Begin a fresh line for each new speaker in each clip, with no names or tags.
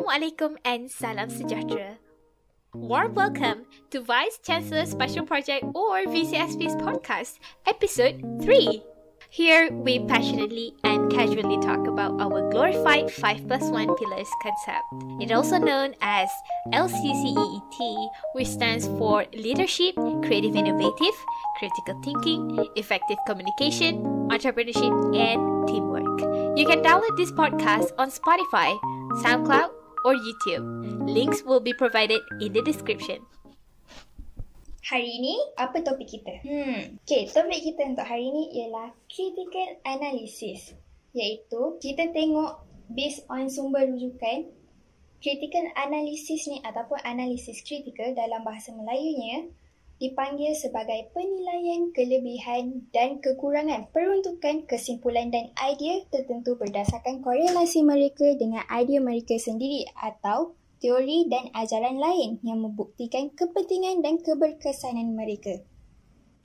Assalamualaikum and salam sejahtera. Warm welcome to Vice Chancellor Special Project or VCSP's podcast, episode 3. Here, we passionately and casually talk about our glorified 5+1 pillars concept. It's also known as LCCEET, which stands for Leadership, Creative Innovative, Critical Thinking, Effective Communication, Entrepreneurship, and Teamwork. You can download this podcast on Spotify, SoundCloud, or YouTube. Links will be provided in the description.
Hari ini, apa topik kita? Topik kita untuk hari ini ialah critical analysis. Iaitu, kita tengok based on sumber rujukan, critical analysis ni ataupun analisis critical dalam bahasa Melayunya dipanggil sebagai penilaian kelebihan dan kekurangan, peruntukan, kesimpulan dan idea tertentu berdasarkan korelasi mereka dengan idea mereka sendiri atau teori dan ajaran lain yang membuktikan kepentingan dan keberkesanan mereka.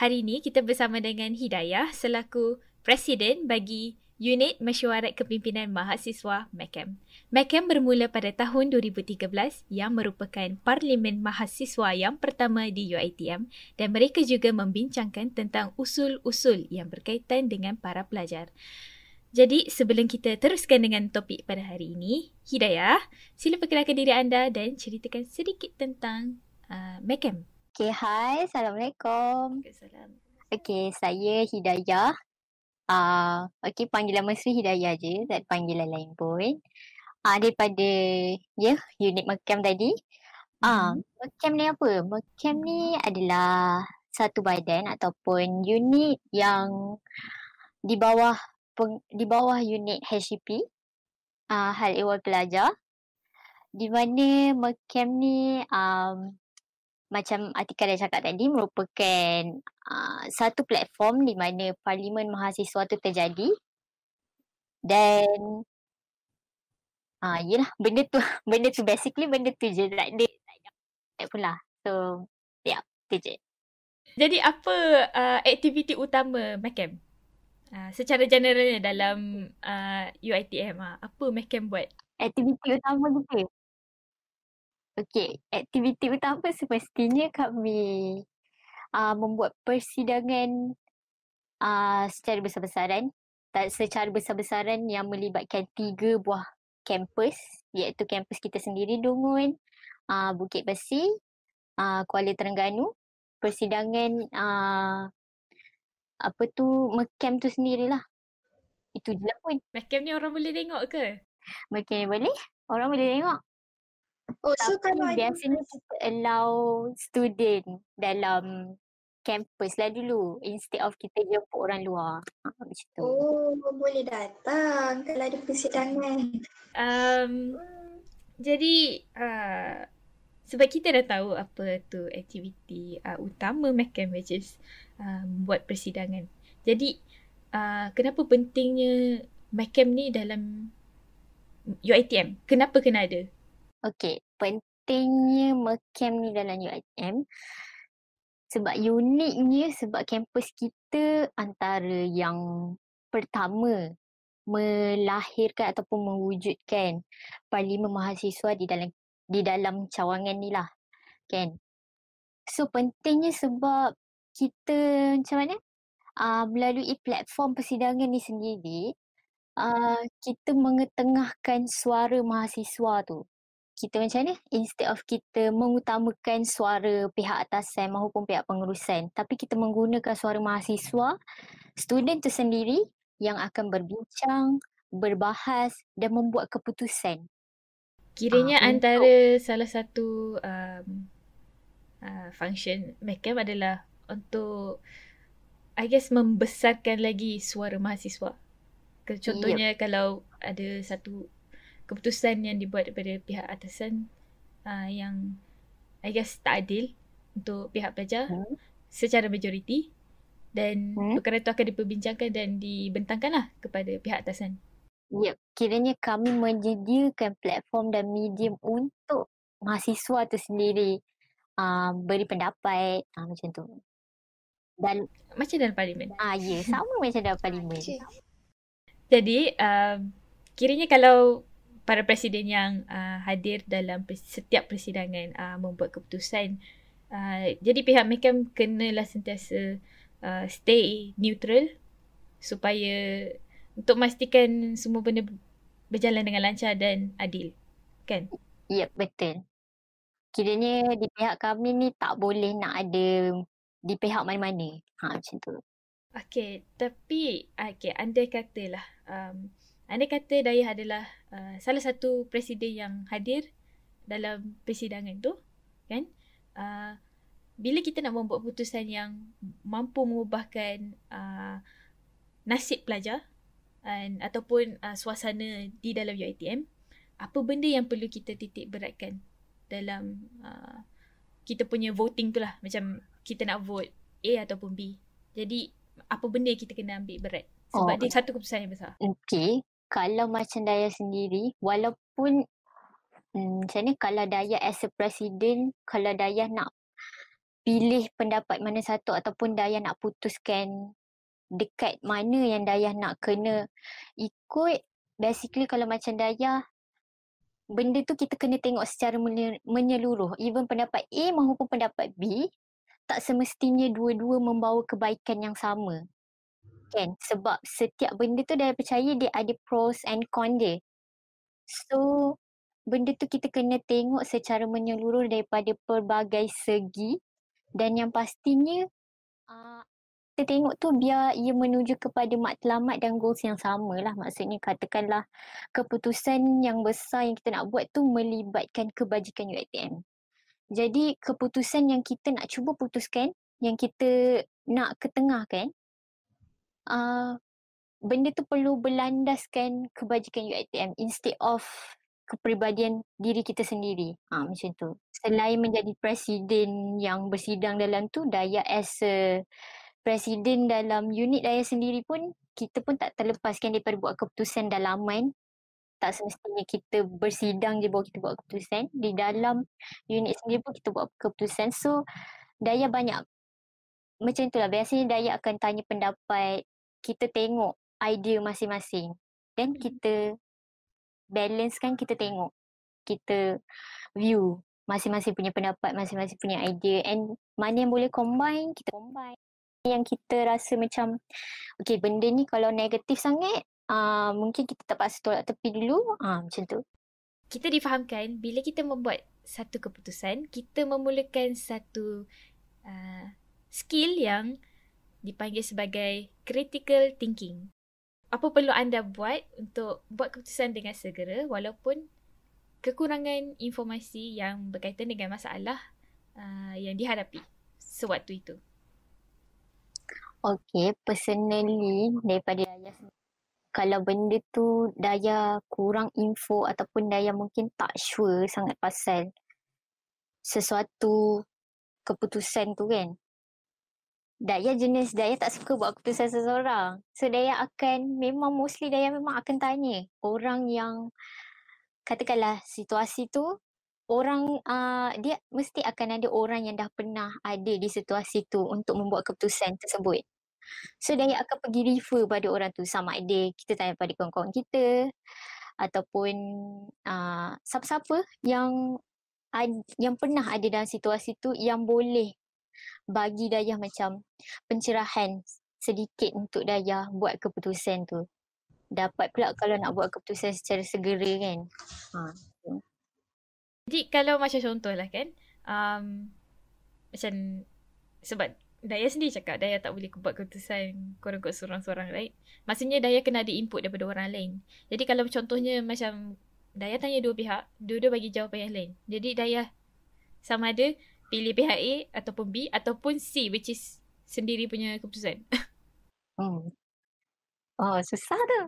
Hari ini kita bersama dengan Hidayah selaku Presiden bagi Unit Mesyuarat Kepimpinan Mahasiswa MEKEM. MEKEM bermula pada tahun 2013 yang merupakan Parlimen Mahasiswa yang pertama di UiTM dan mereka juga membincangkan tentang usul-usul yang berkaitan dengan para pelajar. Jadi sebelum kita teruskan dengan topik pada hari ini, Hidayah, sila perkenalkan diri anda dan ceritakan sedikit tentang MEKEM.
Hai, Assalamualaikum.
Waalaikumsalam.
Saya Hidayah. Panggilan Mesri Hidayah je, tak ada panggilan lain pun. Daripada unit MEKEM tadi. MEKEM ni apa? MEKEM ni adalah satu badan ataupun unit yang di bawah unit HEP, Hal Ehwal Pelajar, di mana MEKEM ni macam artikel dah cakap tadi merupakan satu platform di mana Parlimen Mahasiswa tu terjadi dan benda tu basically benda tu je, tak ada pula. So tu je.
Jadi apa aktiviti utama MEKEM? Secara generalnya dalam UiTM, apa MEKEM buat?
Aktiviti utama kita. Aktiviti utama semestinya kami membuat persidangan secara besar-besaran yang melibatkan 3 buah kampus, iaitu kampus kita sendiri Dungun, Bukit Besi, Kuala Terengganu. Persidangan MEKEM tu sendirilah. Itu je lah pun.
MEKEM ni orang boleh tengok ke?
MEKEM ni boleh, orang boleh tengok.
So kalau
Biasanya kita allow student dalam kampus lah dulu instead of kita jemput orang luar. Macam tu.
Boleh datang kalau ada persidangan.
Jadi sebab kita dah tahu apa tu aktiviti utama MEKEM, which is buat persidangan. Jadi kenapa pentingnya MEKEM ni dalam UiTM? Kenapa kena ada?
Pentingnya MEKEM ni dalam UiTM sebab uniknya, sebab kampus kita antara yang pertama melahirkan ataupun mewujudkan Parlimen Mahasiswa di dalam cawangan ni lah, kan. So pentingnya sebab kita macam mana melalui platform persidangan ni sendiri kita mengetengahkan suara mahasiswa tu. Kita macam ni, instead of kita mengutamakan suara pihak atasan maupun pihak pengurusan, tapi kita menggunakan suara mahasiswa, student tu sendiri yang akan berbincang, berbahas dan membuat keputusan.
Kiranya antara salah satu function MEKEM adalah untuk membesarkan lagi suara mahasiswa. Contohnya kalau ada satu keputusan yang dibuat daripada pihak atasan yang tak adil untuk pihak pelajar secara majoriti, dan perkara itu akan diperbincangkan dan dibentangkanlah kepada pihak atasan.
Kiranya kami menyediakan platform dan medium untuk mahasiswa tu sendiri beri pendapat macam tu. Dan
macam dalam parlimen.
Sama macam dalam parlimen.
Jadi kiranya kalau para presiden yang hadir dalam setiap persidangan membuat keputusan. Jadi pihak mahkamah kenalah sentiasa stay neutral supaya untuk memastikan semua benda berjalan dengan lancar dan adil. Kan?
Ya, betul. Kiranya di pihak kami ni tak boleh nak ada di pihak mana-mana. Macam tu.
Okay, tapi andai katalah andai kata Dayah adalah salah satu presiden yang hadir dalam persidangan tu, kan? Bila kita nak membuat keputusan yang mampu mengubahkan nasib pelajar ataupun suasana di dalam UiTM, apa benda yang perlu kita titik beratkan dalam kita punya voting tu lah. Macam kita nak vote A ataupun B. Jadi apa benda yang kita kena ambil berat? Sebab dia satu keputusan yang besar.
Okay. Kalau macam Dayah sendiri, walaupun macam ni, kalau Dayah as a presiden, kalau Dayah nak pilih pendapat mana satu ataupun Dayah nak putuskan dekat mana yang Dayah nak kena ikut, basically kalau macam Dayah, benda tu kita kena tengok secara menyeluruh. Even pendapat A maupun pendapat B, tak semestinya dua-dua membawa kebaikan yang sama. Kan? Sebab setiap benda tu Dayah percaya dia ada pros and con dia. So, benda tu kita kena tengok secara menyeluruh daripada pelbagai segi. Dan yang pastinya, kita tengok tu biar ia menuju kepada matlamat dan goals yang sama lah. Maksudnya katakanlah keputusan yang besar yang kita nak buat tu melibatkan kebajikan UiTM. Jadi keputusan yang kita nak cuba putuskan, yang kita nak ketengahkan, benda tu perlu berlandaskan kebajikan UiTM instead of kepribadian diri kita sendiri. Macam tu. Selain menjadi presiden yang bersidang dalam tu, Dayah as a presiden dalam unit Dayah sendiri pun, kita pun tak terlepaskan daripada buat keputusan dalaman. Tak semestinya kita bersidang je baru kita buat keputusan. Di dalam unit sendiri pun kita buat keputusan. So, Dayah banyak macam itulah. Biasanya Dayah akan tanya pendapat, kita tengok idea masing-masing. Dan kita balancekan, kita tengok. Kita view masing-masing punya pendapat, masing-masing punya idea. And mana yang boleh combine, kita combine. Yang kita rasa macam, okay, benda ni kalau negatif sangat, mungkin kita terpaksa tolak tepi dulu. Macam tu.
Kita difahamkan bila kita membuat satu keputusan, kita memulakan satu skill yang dipanggil sebagai critical thinking. Apa perlu anda buat untuk buat keputusan dengan segera walaupun kekurangan informasi yang berkaitan dengan masalah yang dihadapi sewaktu itu?
Okay, personally daripada Dayah, kalau benda tu Dayah kurang info ataupun Dayah mungkin tak sure sangat pasal sesuatu keputusan tu kan, Dayah tak suka buat keputusan seseorang. So Dayah mostly Dayah memang akan tanya orang yang, katakanlah situasi tu, orang dia mesti akan ada orang yang dah pernah ada di situasi tu untuk membuat keputusan tersebut. So Dayah akan pergi refer pada orang tu, sama ada kita tanya pada kawan-kawan kita ataupun siapa-siapa yang pernah ada dalam situasi tu yang boleh bagi Dayah macam pencerahan sedikit untuk Dayah buat keputusan tu. Dapat pula kalau nak buat keputusan secara segera kan.
Jadi kalau macam contoh lah kan, macam sebab Dayah sendiri cakap Dayah tak boleh buat keputusan korang-korang seorang-seorang, right? Maksudnya Dayah kena ada input daripada orang lain. Jadi kalau contohnya macam Dayah tanya dua pihak, dua-dua bagi jawapan yang lain. Jadi Dayah sama ada pilih pihak A ataupun B ataupun C, which is sendiri punya keputusan.
Susah tu.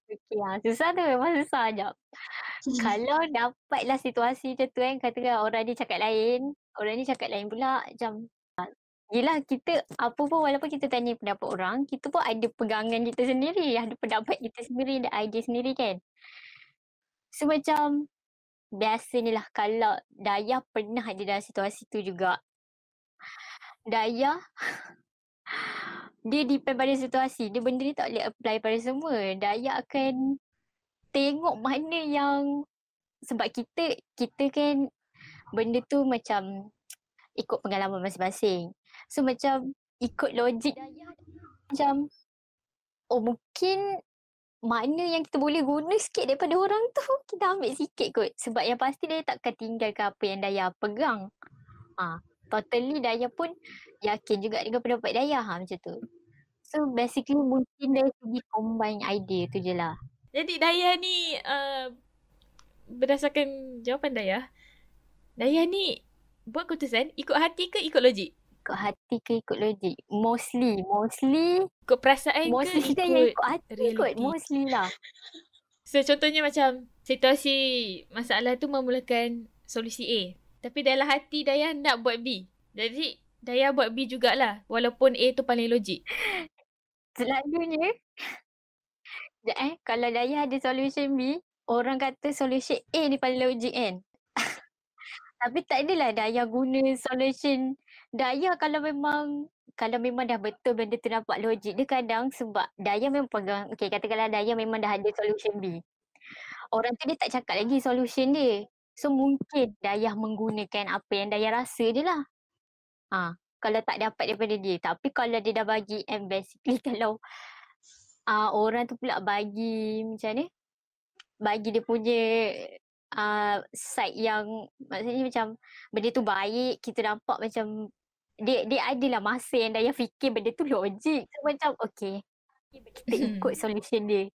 Okay, susah tu. Memang susah sekejap. Kalau dapatlah situasi macam tu kan, katakan orang ni cakap lain, orang ni cakap lain pula, macam yelah, kita apa pun walaupun kita tanya pendapat orang, kita pun ada pegangan kita sendiri, ada pendapat kita sendiri, ada idea sendiri kan. So macam biasanya lah kalau Dayah pernah ada dalam situasi tu juga. Dayah dia depend pada situasi. Dia benda ni tak boleh apply pada semua. Dayah akan tengok mana yang, sebab kita kan benda tu macam ikut pengalaman masing-masing. So macam ikut logik Dayah macam mungkin mana yang kita boleh guna sikit daripada orang tu, kita ambil sikit kot. Sebab yang pasti Dayah takkan tinggalkan apa yang Dayah pegang. Totally Dayah pun yakin juga dengan pendapat Dayah macam tu. So basically mungkin dari segi combine idea tu je lah.
Jadi Dayah ni berdasarkan jawapan Dayah ni buat keputusan ikut hati ke ikut logik?
Ikut hati ke ikut logik? Mostly
ikut perasaan
mostly
ke
Dayah
ikut
ikut hati
reality?
kot, mostly lah.
So contohnya macam situasi masalah tu memulakan solusi A, tapi dalam hati Dayah nak buat B. Jadi Dayah buat B jugalah walaupun A tu paling logik.
Selalunya kalau Dayah ada solution B, orang kata solution A ni paling logik kan. Tapi tak adalah Dayah guna solution Dayah kalau memang dah betul benda tu nampak logik. Dia kadang sebab Dayah memang pegang, okay, katakanlah Dayah memang dah ada solution B. Orang tu dia tak cakap lagi solution dia. So mungkin Dayah menggunakan apa yang Dayah rasa je lah. Kalau tak dapat daripada dia. Tapi kalau dia dah bagi, and basically kalau orang tu pula bagi macam ni, bagi dia punya side yang maksudnya macam benda tu baik, kita nampak macam dia adalah masa yang Dayah fikir benda tu logik. So macam okay, kita ikut solution dia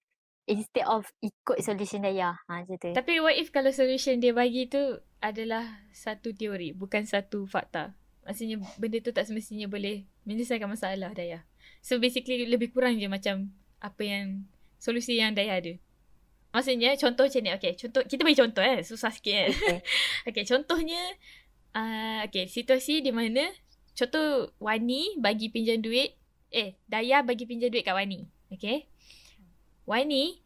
instead of ikut solution Dayah. Macam tu.
Tapi what if kalau solution dia bagi tu adalah satu teori, bukan satu fakta? Maksudnya benda tu tak semestinya boleh menyelesaikan masalah Dayah. So basically lebih kurang je macam apa yang solusi yang Dayah ada. Maksudnya contoh macam ni. Okay, contoh, kita bagi contoh susah sikit kan. Okay, contohnya situasi di mana contoh Wani bagi pinjam duit, Dayah bagi pinjam duit kat Wani. Okay, Wani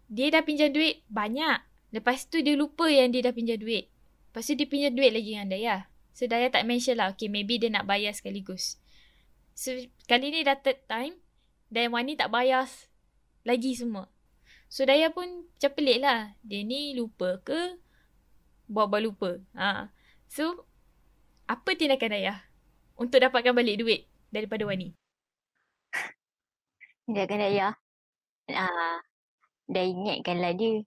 dia dah pinjam duit banyak. Lepas tu dia lupa yang dia dah pinjam duit. Lepas tu dia pinjam duit lagi dengan Dayah. So Dayah tak mention lah, okay, maybe dia nak bayar sekaligus. So kali ni dah third time dan Wani tak bayar lagi semua. So Dayah pun macam pelik lah. Dia ni lupa ke buat-buat lupa? So apa tindakan Dayah untuk dapatkan balik duit daripada Wani?
Tindakan Dayah dah ingatkanlah dia.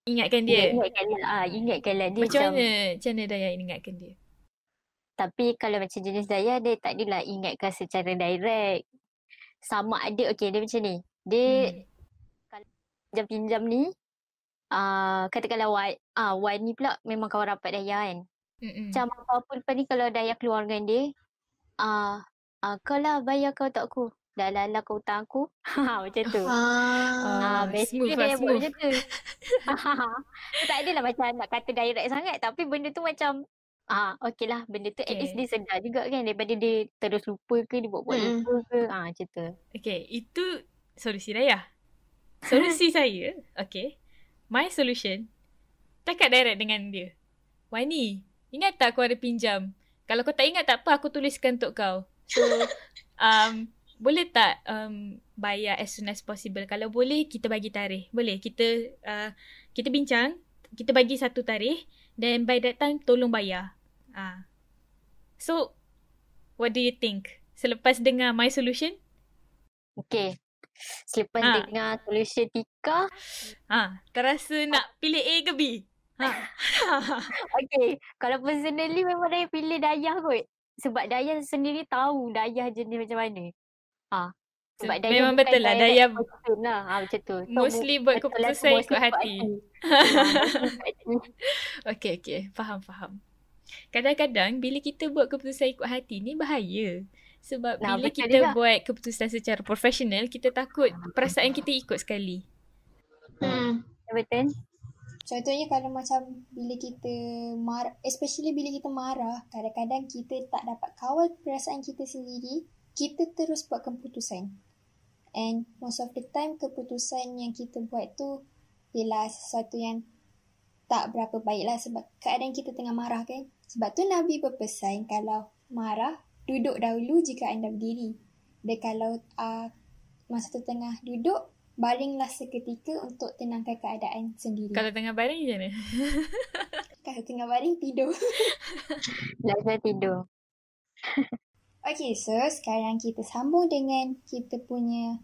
Ingatkan dia?
Ingatkanlah dia.
Macam mana Dayah ingatkan dia?
Tapi kalau macam jenis Dayah, dia tak adalah ingatkan secara direct. Sama ada, okay, dia macam ni. Dia kalau pinjam ni, katakanlah Wan ni pula memang kawan rapat Dayah kan. Macam apa-apa lepas ni kalau Dayah keluar dengan dia, kau lah bayar kau tak aku. Dah lala kau hutang aku. Macam tu. Basically Dayah buat macam tu. Tak adalah macam nak kata direct sangat. Tapi benda tu macam okay lah, benda tu at least dia sedar juga kan, daripada dia terus lupa ke, dia buat-buat lupa ke, macam tu. Okay,
itu solusi Dayah. Solusi saya, okay, my solution, cakap direct dengan dia. Wani, ingat tak aku ada pinjam? Kalau kau tak ingat tak apa, aku tuliskan untuk kau. So, boleh tak bayar as soon as possible? Kalau boleh, kita bagi tarikh. Boleh, kita bincang, kita bagi satu tarikh, then by that time, tolong bayar. So, what do you think? Selepas dengar my solution?
Okay. Selepas dengar solution Tika,
terasa nak pilih A ke B?
Okay. Kalau personally memang Dayah pilih Dayah kot. Sebab Dayah sendiri tahu Dayah jenis macam mana. Sebab Dayah
memang betul lah. Dayah
macam tu. So,
mostly buat keputusan ikut hati. Okay. Faham. Kadang-kadang bila kita buat keputusan ikut hati ni bahaya. Sebab bila kita buat keputusan secara profesional, kita takut perasaan kita ikut sekali.
Betul.
Contohnya kalau macam bila kita marah, especially bila kita marah, kadang-kadang kita tak dapat kawal perasaan kita sendiri, kita terus buat keputusan. And most of the time, keputusan yang kita buat tu ialah sesuatu yang tak berapa baik lah sebab keadaan kita tengah marah kan. Sebab tu Nabi berpesan kalau marah, duduk dahulu jika anda berdiri. Dan kalau masa tu tengah duduk, baringlah seketika untuk tenangkan keadaan sendiri.
Kalau tengah baring macam mana?
Kalau tengah baring, tidur.
Last tidur.
Okay, so sekarang kita sambung dengan kita punya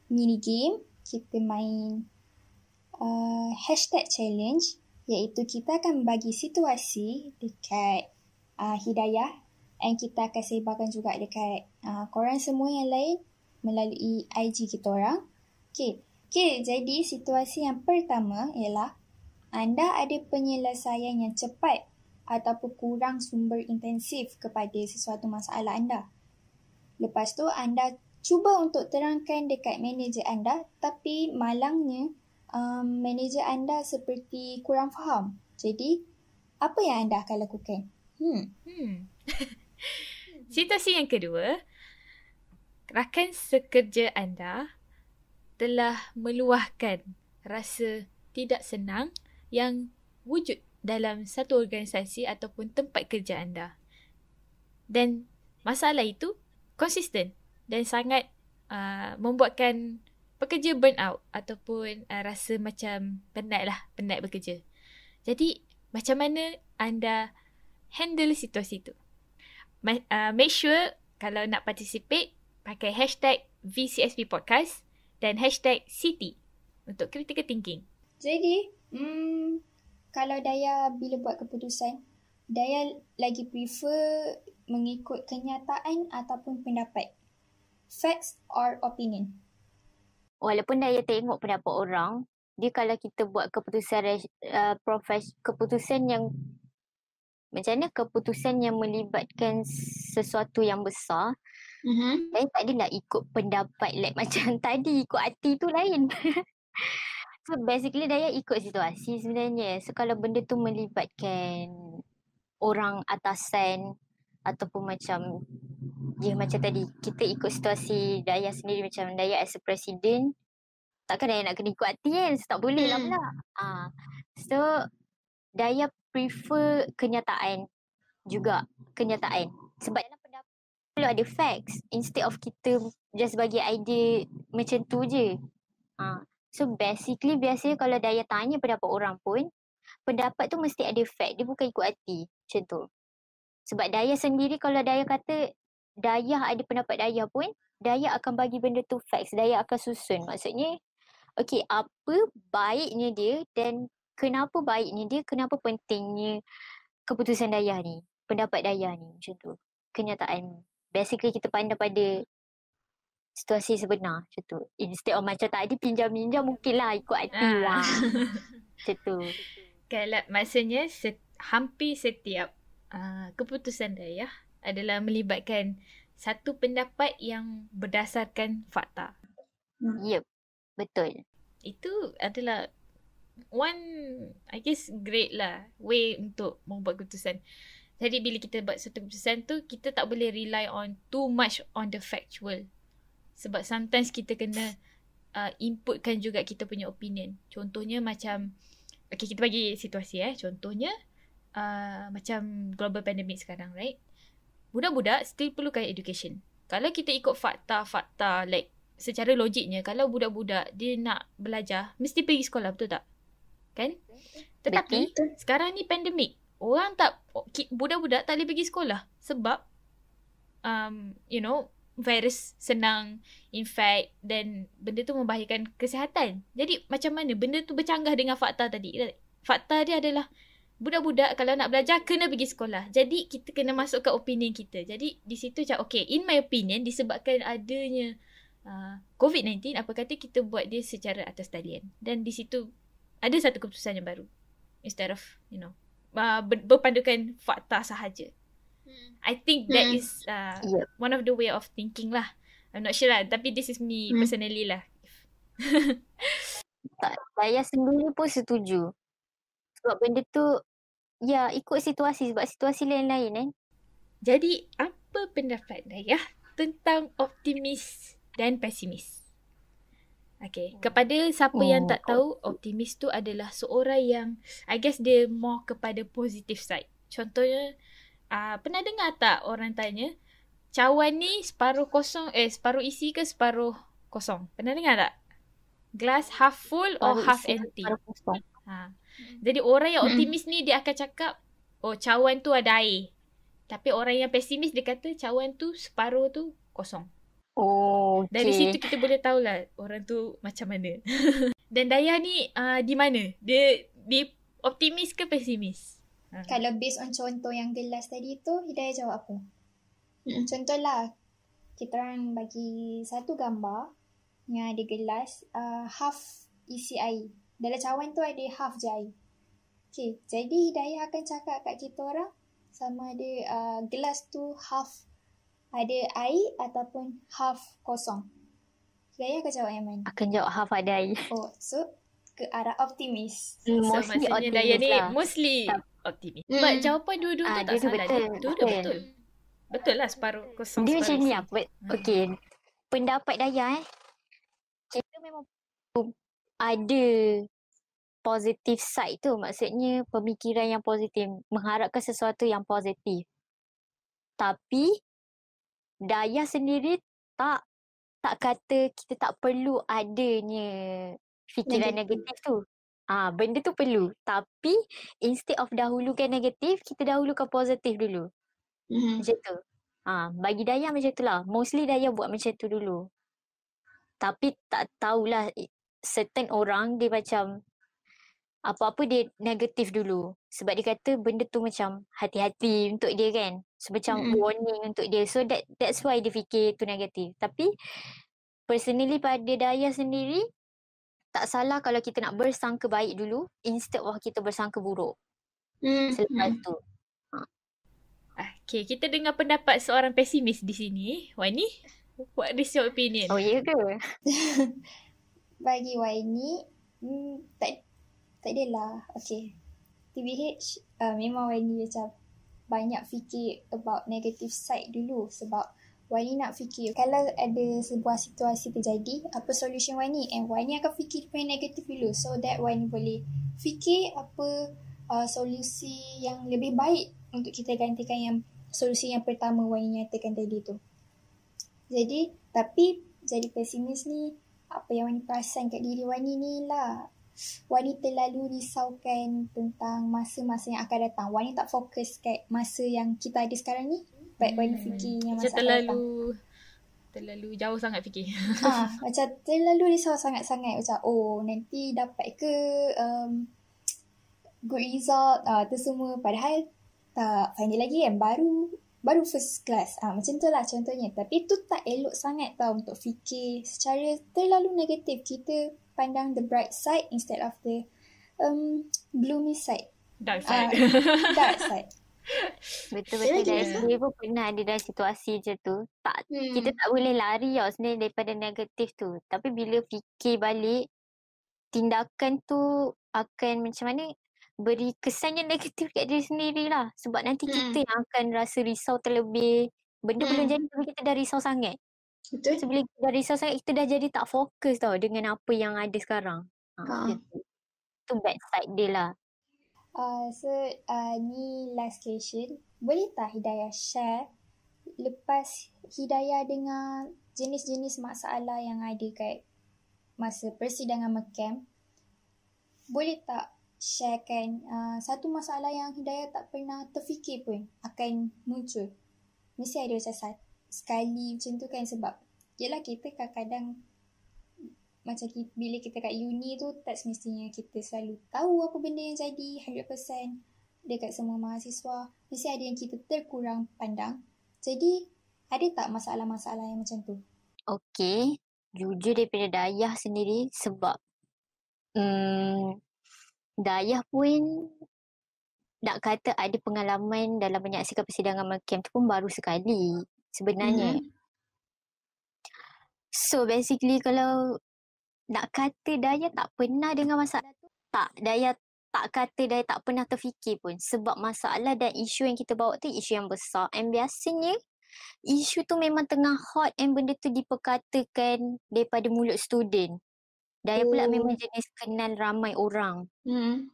mini game. Kita main hashtag challenge, iaitu kita akan bagi situasi dekat Hidayah and kita akan sebarkan juga dekat korang semua yang lain melalui IG kita orang. Okay, jadi situasi yang pertama ialah anda ada penyelesaian yang cepat ataupun kurang sumber intensif kepada sesuatu masalah anda. Lepas tu anda cuba untuk terangkan dekat manager anda, tapi malangnya manager anda seperti kurang faham. Jadi, apa yang anda akan lakukan?
Situasi yang kedua, rakan sekerja anda telah meluahkan rasa tidak senang yang wujud dalam satu organisasi ataupun tempat kerja anda. Dan masalah itu konsisten dan sangat membuatkan pekerja burn out ataupun rasa macam penat bekerja. Jadi, macam mana anda handle situasi itu? Make sure kalau nak participate, pakai hashtag VCSP Podcast dan hashtag CT untuk critical thinking.
Jadi, kalau Daya bila buat keputusan, Daya lagi prefer mengikut kenyataan ataupun pendapat? Facts or opinion?
Walaupun Daya tengok pendapat orang, dia kalau kita buat keputusan keputusan yang macam mana keputusan yang melibatkan sesuatu yang besar, Daya tak adalah ikut pendapat like macam tadi, ikut hati tu lain. So basically Daya ikut situasi sebenarnya. So kalau benda tu melibatkan orang atasan ataupun macam macam tadi, kita ikut situasi Daya sendiri. Macam Daya as a president, takkan Daya nak kena ikut hati kan? So tak boleh lah pula. So Daya prefer kenyataan juga. Sebab dalam pendapat perlu ada facts instead of kita just bagi idea macam tu je. So basically biasanya kalau Daya tanya pendapat orang pun, pendapat tu mesti ada fact. Dia bukan ikut hati. Macam tu. Sebab Daya sendiri kalau Daya kata Daya ada pendapat Daya pun, Daya akan bagi benda tu facts. Daya akan susun. Maksudnya, okay, apa baiknya dia dan kenapa baiknya dia, kenapa pentingnya keputusan Daya ni, pendapat Daya ni, macam tu. Kenyataan. Basically kita pandang pada situasi sebenar, macam tu. Instead of macam tadi pinjam-minjam, mungkinlah ikut hati lah. Macam tu.
Kalau maksudnya hampir setiap keputusan Daya adalah melibatkan satu pendapat yang berdasarkan fakta.
Yep, betul.
Itu adalah one, I guess, great lah way untuk membuat keputusan. Jadi bila kita buat satu keputusan tu, kita tak boleh rely on too much on the factual. Sebab sometimes kita kena inputkan juga kita punya opinion. Contohnya macam, okay, kita bagi situasi contohnya macam global pandemic sekarang, right? Budak-budak still perlukan education. Kalau kita ikut fakta-fakta like secara logiknya, kalau budak-budak dia nak belajar, mesti pergi sekolah, betul tak? Kan? Tetapi sekarang ni pandemik, budak-budak tak boleh pergi sekolah sebab virus senang infect dan benda tu membahayakan kesihatan. Jadi macam mana benda tu bercanggah dengan fakta tadi? Fakta dia adalah budak-budak kalau nak belajar kena pergi sekolah. Jadi kita kena masukkan opinion kita. Jadi di situ macam okay, in my opinion, disebabkan adanya COVID-19, apa kata kita buat dia secara atas talian. Dan di situ ada satu keputusan yang baru. Instead of, berpandukan fakta sahaja. I think that is one of the way of thinking lah. I'm not sure lah. Tapi this is me personally lah.
Saya sendiri pun setuju. Sebab benda tu, ikut situasi. Sebab situasi lain-lain kan.
Jadi, apa pendapat Dayah tentang optimis dan pesimis? Okay, kepada siapa yang tak tahu, optimis tu adalah seorang yang, I guess dia more kepada positive side. Contohnya, pernah dengar tak orang tanya, cawan ni separuh isi ke separuh kosong. Pernah dengar tak? Glass half full or
Separuh
half
isi,
empty.
separuh kosong.
Jadi orang yang optimis ni dia akan cakap, oh cawan tu ada air. Tapi orang yang pesimis dia kata cawan tu separuh tu kosong.
Oh,
Dari
okay.
situ kita boleh tahulah orang tu macam mana. Dan Dayah ni di mana? Dia optimis ke pesimis?
Kalau based on contoh yang gelas tadi tu, Hidayah jawab apa? Contohlah, kita orang bagi satu gambar yang ada gelas, half isi air. Dalam cawan tu ada half je air. Okay, jadi Hidayah akan cakap kat kita orang sama ada gelas tu half ada air ataupun half kosong. Hidayah akan jawab yang mana?
Akan jawab half ada air.
Oh, so ke arah optimis.
So
Mostly
maksudnya Dayah
optimis
ni
lah.
mostly optimis. But jawapan dua-dua tu tak
dua-dua
salah.
betul,
Dua-dua
betul.
betul. Betul lah separuh kosong
Dia macam
separuh
ni
isi.
lah. Okay. Pendapat Dayah kita memang ada positive side tu. Maksudnya pemikiran yang positif. Mengharapkan sesuatu yang positif. Tapi Dayah sendiri tak kata kita tak perlu adanya fikiran negatif tu. Benda tu perlu. Tapi instead of dahulukan negatif, kita dahulukan positif dulu. Macam tu. Bagi Dayah macam tu lah. Mostly Dayah buat macam tu dulu. Tapi tak tahulah, certain orang dia macam apa-apa dia negatif dulu. Sebab dia kata benda tu macam hati-hati untuk dia kan. So macam warning untuk dia. So that's why dia fikir tu negatif. Tapi personally pada Dayah sendiri, tak salah kalau kita nak bersangka baik dulu instead of kita bersangka buruk. Selepas tu.
Okay, kita dengar pendapat seorang pesimis di sini. Wani, what is your opinion?
Oh, ya ke?
Bagi Waini, tak adalah. Okay. TBH, memang Waini macam banyak fikir about negative side dulu. Sebab Waini nak fikir, kalau ada sebuah situasi terjadi, apa solution Waini? And Waini akan fikir yang negatif dulu. So that Waini boleh fikir apa solusi yang lebih baik untuk kita gantikan yang solusi yang pertama Waini nyatakan tadi tu. Jadi, tapi jadi pesimis ni, apa yang Waini perasan kat diri Waini ni lah. Waini terlalu risaukan tentang masa-masa yang akan datang. Waini tak fokus kat masa yang kita ada sekarang ni. Baik Waini fikir yang masa akan datang.
Terlalu jauh sangat fikir.
Macam terlalu risau sangat-sangat. Macam nanti dapat ke good result tu semua. Padahal tak final lagi kan. Baru first class. Macam tu lah contohnya. Tapi tu tak elok sangat tau untuk fikir secara terlalu negatif. Kita pandang the bright side instead of the gloomy side.
Dark side.
Dark side.
Betul-betul. Dari sendiri pun pernah ada dalam situasi macam tu. Kita tak boleh lari tau sebenarnya daripada negatif tu. Tapi bila fikir balik, tindakan tu akan macam mana beri kesan yang negatif kat diri sendiri lah. Sebab nanti kita yang akan rasa risau terlebih. Benda belum jadi tapi kita dah risau sangat.
Betul.
So bila kita dah risau sangat, kita dah jadi tak fokus tau dengan apa yang ada sekarang. Itu bad side dia lah.
So ni last question. Boleh tak Hidayah share lepas Hidayah dengar jenis-jenis masalah yang ada kat masa persidangan MCAM, boleh tak sharekan satu masalah yang Hidayah tak pernah terfikir pun akan muncul? Mesti ada macam sekali macam tu kan. Sebab yelah kita kadang-kadang macam bila kita kat uni tu tak semestinya kita selalu tahu apa benda yang jadi 100% dekat semua mahasiswa. Mesti ada yang kita terkurang pandang. Jadi ada tak masalah-masalah yang macam tu?
Okay. Jujur daripada Dayah sendiri sebab Dayah pun nak kata ada pengalaman dalam menyaksikan persidangan MCAM tu pun baru sekali sebenarnya. So basically kalau nak kata Dayah tak pernah dengar masalah tu, tak. Dayah tak kata Dayah tak pernah terfikir pun. Sebab masalah dan isu yang kita bawa tu isu yang besar. And biasanya isu tu memang tengah hot and benda tu diperkatakan daripada mulut student. Dayah pula memang jenis kenal ramai orang.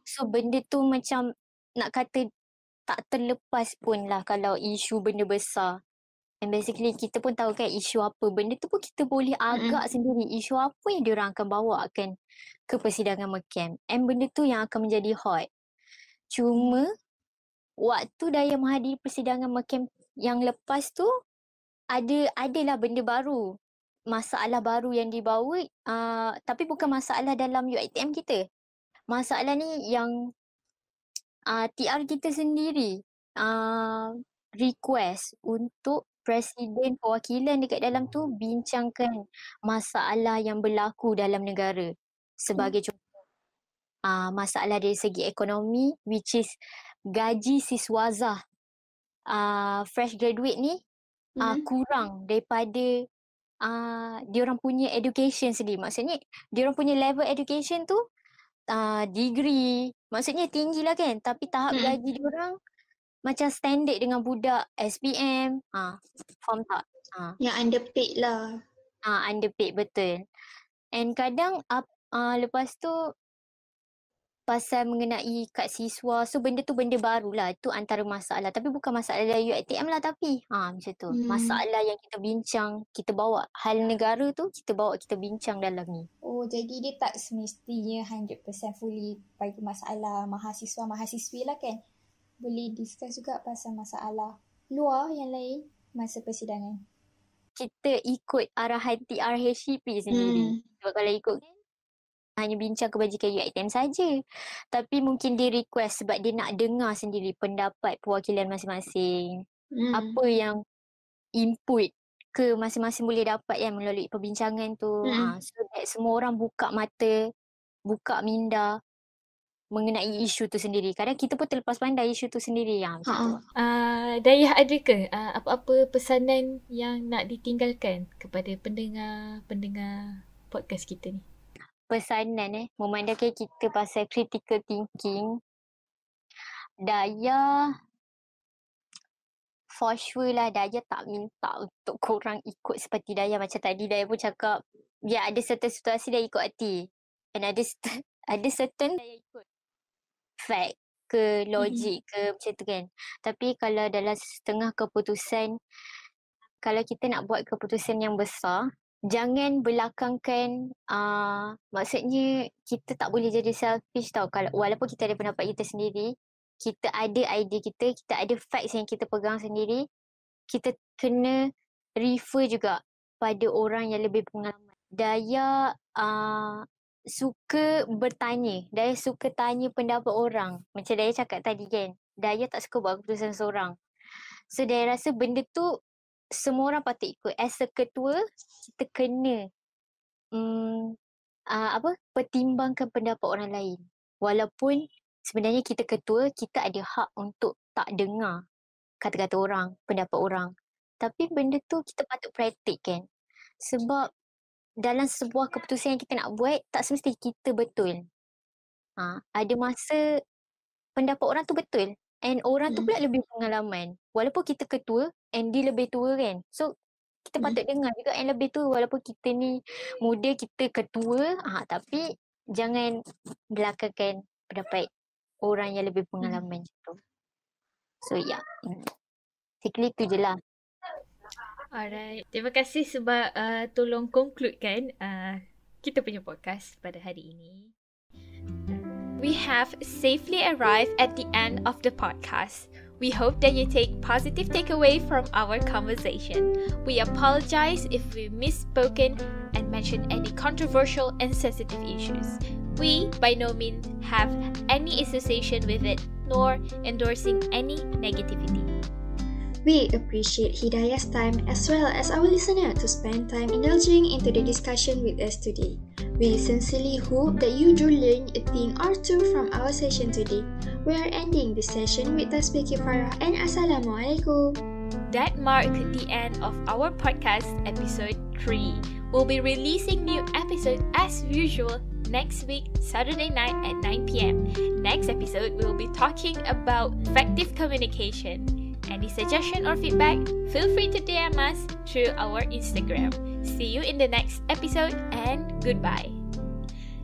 So benda tu macam nak kata tak terlepas pun lah kalau isu benda besar. And basically kita pun tahu kan isu apa. Benda tu pun kita boleh agak sendiri. Isu apa yang diorang akan bawa akan ke persidangan McCann. And benda tu yang akan menjadi hot. Cuma waktu Dayah menghadiri persidangan McCann yang lepas tu adalah benda baru. Masalah baru yang dibawa tapi bukan masalah dalam UiTM kita. Masalah ni yang TR kita sendiri request untuk Presiden Perwakilan dekat dalam tu bincangkan masalah yang berlaku dalam negara. Sebagai contoh, masalah dari segi ekonomi, which is gaji siswazah fresh graduate ni kurang daripada diorang punya education sendiri. Maksudnya diorang punya level education tu degree, maksudnya tinggi lah kan, tapi tahap gaji diorang macam standard dengan budak SPM. Faham tak?
Yang underpaid lah.
Underpaid, betul. And kadang lepas tu pasal mengenai kad siswa, so benda tu benda baru lah. Itu antara masalah. Tapi bukan masalah dari UiTM lah tapi. Macam tu. Masalah yang kita bincang, kita bawa hal negara tu, kita bincang dalam ni.
Oh, jadi dia tak semestinya 100% fully bagi masalah mahasiswa-mahasiswi lah kan? Boleh discuss juga pasal masalah luar yang lain masa persidangan.
Kita ikut arahan TRHCP sendiri. Sebab kalau ikut hanya bincang kebajikan UiTM saja. Tapi mungkin dia request sebab dia nak dengar sendiri pendapat perwakilan masing-masing. Apa yang input ke masing-masing boleh dapat kan melalui perbincangan tu. So that semua orang buka mata, buka minda mengenai isu tu sendiri. Kadang kita pun terlepas pandai isu tu sendiri. Macam tu.
Dayah, ada ke apa-apa pesanan yang nak ditinggalkan kepada pendengar podcast kita ni?
Pesanan memandangkan kita pasal critical thinking, Dayah for sure lah, Dayah tak minta untuk korang ikut seperti Dayah. Macam tadi Dayah pun cakap, ya ada certain situasi Dayah ikut hati, and ada certain Dayah ikut fact ke logik ke macam tu kan. Tapi kalau dalam setengah keputusan, kalau kita nak buat keputusan yang besar, jangan belakangkan, maksudnya kita tak boleh jadi selfish tau. Kalau walaupun kita ada pendapat kita sendiri, kita ada idea kita ada facts yang kita pegang sendiri, kita kena refer juga pada orang yang lebih pengalaman. Dayah suka bertanya, Dayah suka tanya pendapat orang. Macam Dayah cakap tadi kan, Dayah tak suka buat keputusan seorang. So Dayah rasa benda tu semua orang patut ikut. As a ketua, kita kena pertimbangkan pendapat orang lain. Walaupun sebenarnya kita ketua, kita ada hak untuk tak dengar kata-kata orang, pendapat orang. Tapi benda tu kita patut praktik kan. Sebab dalam sebuah keputusan yang kita nak buat, tak semesti kita betul. Ada masa pendapat orang tu betul. And orang tu pula lebih pengalaman. Walaupun kita ketua and dia lebih tua kan. So kita patut dengar juga yang lebih tua. Walaupun kita ni muda, kita ketua, tapi jangan belakangkan pendapat orang yang lebih pengalaman tu. So basically tu je lah.
Alright. Terima kasih sebab tolong concludekan kita punya podcast pada hari ini. We have safely arrived at the end of the podcast. We hope that you take positive takeaway from our conversation. We apologize if we misspoken and mentioned any controversial and sensitive issues. We by no means have any association with it, nor endorsing any negativity.
We appreciate Hidayah's time as well as our listener to spend time indulging into the discussion with us today. We sincerely hope that you do learn a thing or two from our session today. We are ending this session with Tasbih Kifarah and Assalamualaikum.
That marked the end of our podcast episode 3. We'll be releasing new episode as usual next week, Saturday night at 9 p.m. Next episode, we'll be talking about effective communication. Any suggestion or feedback, feel free to DM us through our Instagram. See you in the next episode and goodbye.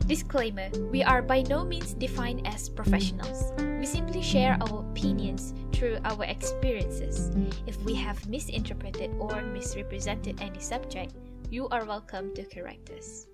Disclaimer, we are by no means defined as professionals. We simply share our opinions through our experiences. If we have misinterpreted or misrepresented any subject, you are welcome to correct us.